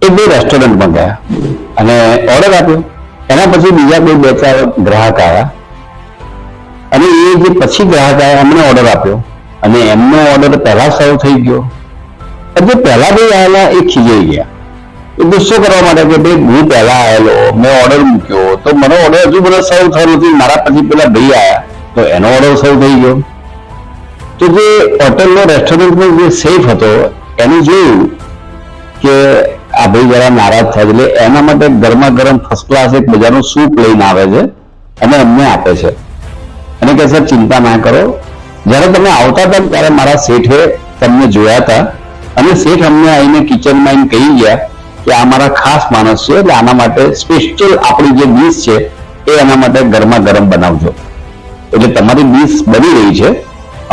એ બે રેસ્ટોરન્ટમાં ગયા અને ઓર્ડર આપ્યો. એના પછી બીજા કોઈ 2-4 ગ્રાહક આવ્યા અને એ જે પછી ગ્રાહક આવ્યા એમને ઓર્ડર આપ્યો અને એમનો ઓર્ડર પહેલા સર્વ થઈ ગયો. જે પહેલા ભાઈ આવેલા એ ખીજાઈ ગયા. એ ગુસ્સો કરવા માટે કે ભાઈ હું પહેલા આવેલો, મેં ઓર્ડર મૂક્યો તો મને ઓર્ડર હજુ મને સર્વ થયો નથી, મારા પછી પેલા ભાઈ આવ્યા તો એનો ઓર્ડર સર્વ થઈ ગયો. તો જે હોટલનો રેસ્ટોરન્ટનો જે શેફ હતો એને જોયું કે આ ભાઈ જરા નારાજ થાય એટલે એના માટે ગરમા ગરમ ફર્સ્ટ ક્લાસ એક મજાનું સૂપ લઈને આવે છે અને એમને આપે છે અને કે સર ચિંતા ના કરો, જ્યારે તમે આવતા હતા ત્યારે મારા શેઠે તમને જોયા હતા અને શેઠ અમને આવીને કિચનમાં આવીને કહી ગયા કે આ મારા ખાસ માણસ છે એટલે આના માટે સ્પેશિયલ આપણી જે ડીશ છે એ એના માટે ગરમા ગરમ બનાવજો. એટલે તમારી ડીશ બની રહી છે.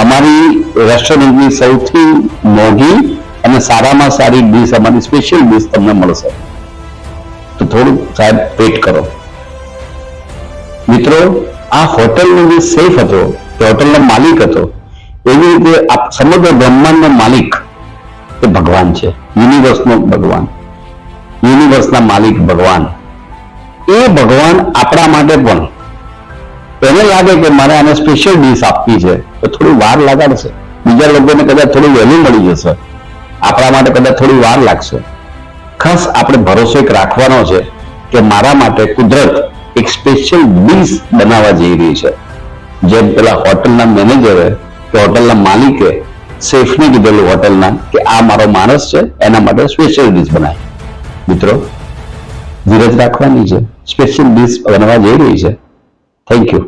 અમારી રેસ્ટોરન્ટની સૌથી મોંઘી અને સારામાં સારી ડીશ, અમારી સ્પેશિયલ ડીશ તમને મળશે. તો થોડું સાહેબ વેઇટ કરો. મિત્રો, આ હોટલનો જે શેફ હતો, કે હોટલનો માલિક હતો, એવી રીતે સમગ્ર બ્રહ્માંડનો માલિક એ ભગવાન છે. યુનિવર્સનો ભગવાન, યુનિવર્સના માલિક ભગવાન. એ ભગવાન આપણા માટે પણ એને લાગે કે મારે આને સ્પેશિયલ ડીશ આપવી છે તો થોડી વાર લાગાડશે. બીજા લોકોને કદાચ થોડું વહેલું મળી જશે, આપણા માટે કદાચ થોડી વાર લાગશે. ખાસ આપણે ભરોસો એક રાખવાનો છે કે મારા માટે કુદરત એક સ્પેશિયલ ડીશ બનાવવા જઈ રહી છે. જેમ પેલા હોટલના મેનેજરે કે હોટલના માલિકે શેફને કીધેલું હોટલના કે આ મારો માણસ છે, એના માટે સ્પેશિયલ ડીશ બનાવી. મિત્રો, ધીરજ રાખવાની છે, સ્પેશિયલ ડીશ બનવા જઈ રહી છે. Thank you.